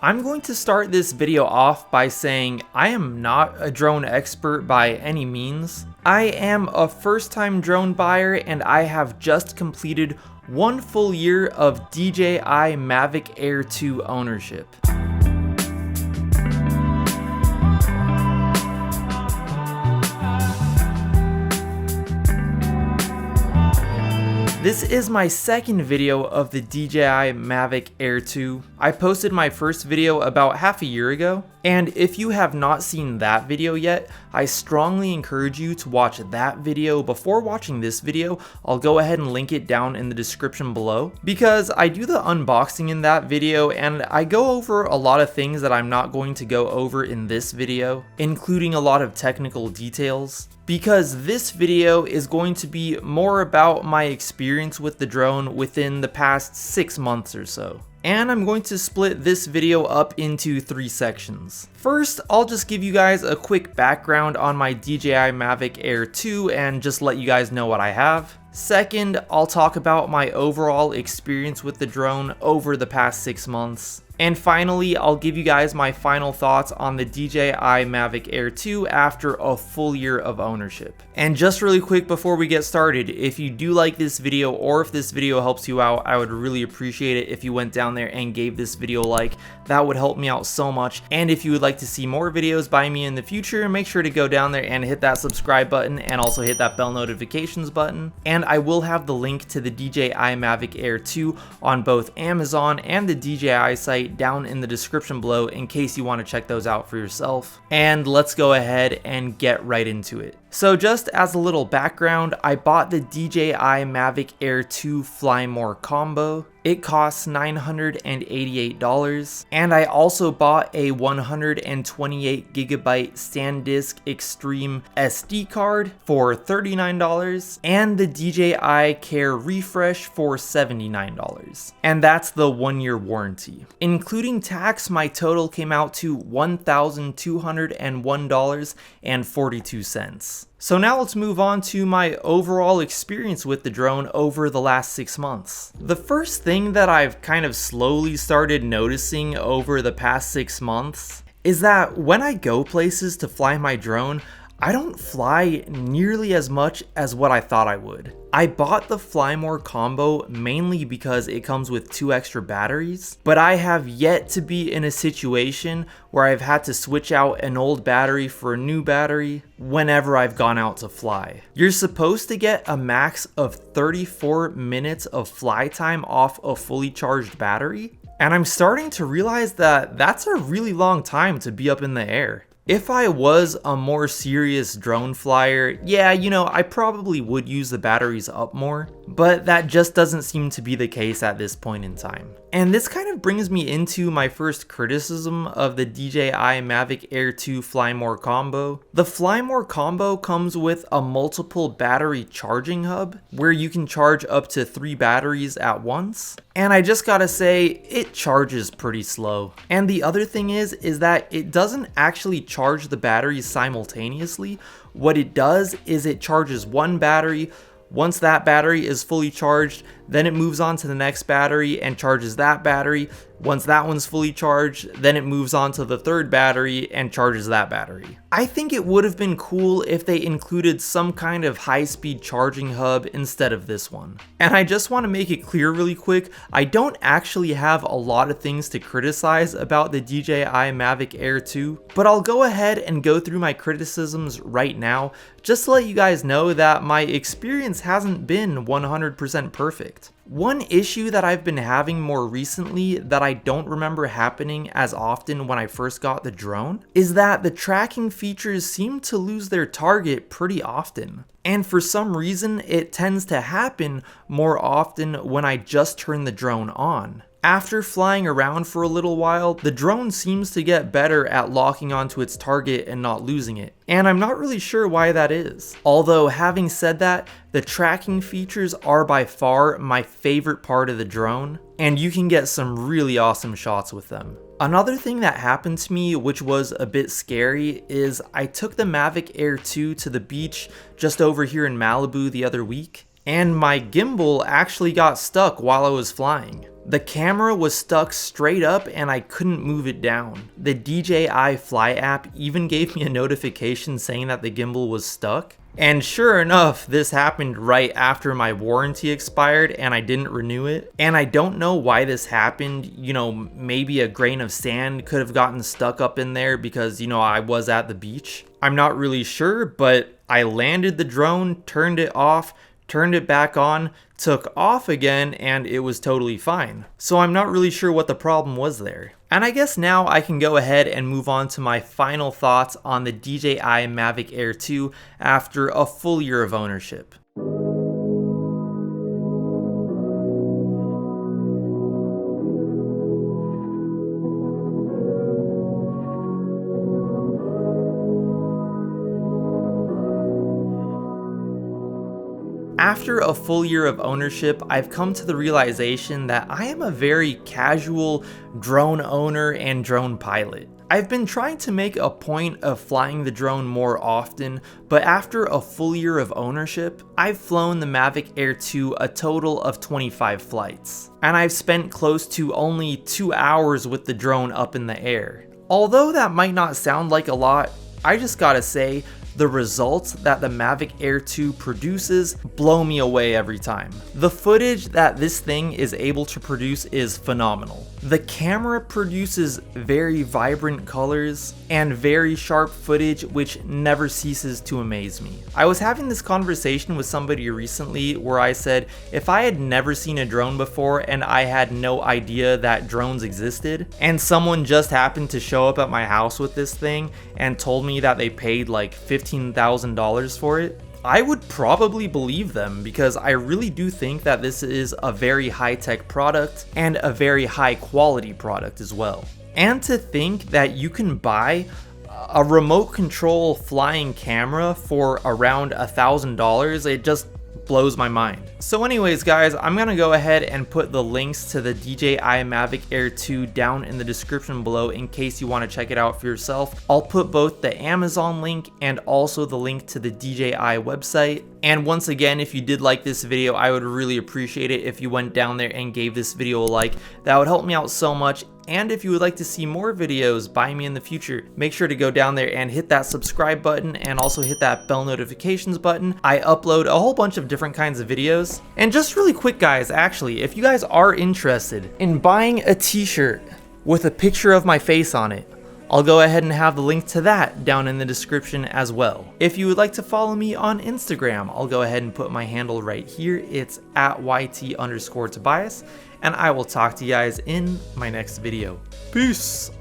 I'm going to start this video off by saying I am not a drone expert by any means. I am a first-time drone buyer and I have just completed 1 full year of DJI Mavic Air 2 ownership. This is my second video of the DJI Mavic Air 2. I posted my first video about half a year ago, and if you have not seen that video yet, I strongly encourage you to watch that video before watching this video. I'll go ahead and link it down in the description below, because I do the unboxing in that video and I go over a lot of things that I'm not going to go over in this video, including a lot of technical details. Because this video is going to be more about my experience with the drone within the past 6 months or so. And I'm going to split this video up into 3 sections. First, I'll just give you guys a quick background on my DJI Mavic Air 2 and just let you guys know what I have. Second, I'll talk about my overall experience with the drone over the past 6 months. And finally, I'll give you guys my final thoughts on the DJI Mavic Air 2 after a full year of ownership. And just really quick before we get started, if you do like this video or if this video helps you out, I would really appreciate it if you went down there and gave this video a like. That would help me out so much. And if you would like to see more videos by me in the future, make sure to go down there and hit that subscribe button and also hit that bell notifications button. And I will have the link to the DJI Mavic Air 2 on both Amazon and the DJI site down in the description below in case you want to check those out for yourself. And let's go ahead and get right into it. So just as a little background, I bought the DJI Mavic Air 2 Fly More combo. It costs $988, and I also bought a 128GB SanDisk Extreme SD card for $39 and the DJI Care Refresh for $79. And that's the 1-year warranty. Including tax, my total came out to $1,201.42. So now let's move on to my overall experience with the drone over the last 6 months. The first thing that I've kind of slowly started noticing over the past 6 months is that when I go places to fly my drone, I don't fly nearly as much as what I thought I would. I bought the Fly More combo mainly because it comes with 2 extra batteries, but I have yet to be in a situation where I've had to switch out an old battery for a new battery whenever I've gone out to fly. You're supposed to get a max of 34 minutes of fly time off a fully charged battery, and I'm starting to realize that that's a really long time to be up in the air. If I was a more serious drone flyer, yeah, I probably would use the batteries up more, but that just doesn't seem to be the case at this point in time. And this kind of brings me into my first criticism of the DJI Mavic Air 2 Fly More combo. The Fly More combo comes with a multiple battery charging hub where you can charge up to 3 batteries at once. And I just gotta say, it charges pretty slow. And the other thing is that it doesn't actually charge the batteries simultaneously. What it does is it charges one battery. Once that battery is fully charged, then it moves on to the next battery and charges that battery. Once that one's fully charged, then it moves on to the third battery and charges that battery. I think it would have been cool if they included some kind of high-speed charging hub instead of this one. And I just want to make it clear really quick, I don't actually have a lot of things to criticize about the DJI Mavic Air 2, but I'll go ahead and go through my criticisms right now, just to let you guys know that my experience hasn't been 100% perfect. One issue that I've been having more recently that I don't remember happening as often when I first got the drone is that the tracking features seem to lose their target pretty often. And for some reason, it tends to happen more often when I just turn the drone on. After flying around for a little while, the drone seems to get better at locking onto its target and not losing it. And I'm not really sure why that is. Although having said that, the tracking features are by far my favorite part of the drone, and you can get some really awesome shots with them. Another thing that happened to me, which was a bit scary, is I took the Mavic Air 2 to the beach just over here in Malibu the other week, and my gimbal actually got stuck while I was flying. The camera was stuck straight up and I couldn't move it down. The DJI Fly app even gave me a notification saying that the gimbal was stuck. And sure enough, this happened right after my warranty expired and I didn't renew it. And I don't know why this happened. You know, maybe a grain of sand could have gotten stuck up in there because, you know, I was at the beach. I'm not really sure, but I landed the drone, turned it off, turned it back on, took off again, and it was totally fine. So I'm not really sure what the problem was there. And I guess now I can go ahead and move on to my final thoughts on the DJI Mavic Air 2 after a full year of ownership. After a full year of ownership, I've come to the realization that I am a very casual drone owner and drone pilot. I've been trying to make a point of flying the drone more often, but after a full year of ownership, I've flown the Mavic Air 2 a total of 25 flights. And I've spent close to only 2 hours with the drone up in the air. Although that might not sound like a lot, I just gotta say, the results that the Mavic Air 2 produces blow me away every time. The footage that this thing is able to produce is phenomenal. The camera produces very vibrant colors and very sharp footage which never ceases to amaze me. I was having this conversation with somebody recently where I said if I had never seen a drone before and I had no idea that drones existed, and someone just happened to show up at my house with this thing and told me that they paid like $15,000 for it, I would probably believe them because I really do think that this is a very high-tech product and a very high-quality product as well. And to think that you can buy a remote control flying camera for around $1,000, it just blows my mind. So anyways guys, I'm gonna go ahead and put the links to the DJI Mavic Air 2 down in the description below in case you want to check it out for yourself. I'll put both the Amazon link and also the link to the DJI website. And once again, if you did like this video, I would really appreciate it if you went down there and gave this video a like. That would help me out so much. And if you would like to see more videos by me in the future, make sure to go down there and hit that subscribe button and also hit that bell notifications button. I upload a whole bunch of different kinds of videos. And just really quick guys, actually, if you guys are interested in buying a t-shirt with a picture of my face on it, I'll go ahead and have the link to that down in the description as well. If you would like to follow me on Instagram, I'll go ahead and put my handle right here. It's at YT_Tobias, and I will talk to you guys in my next video. Peace!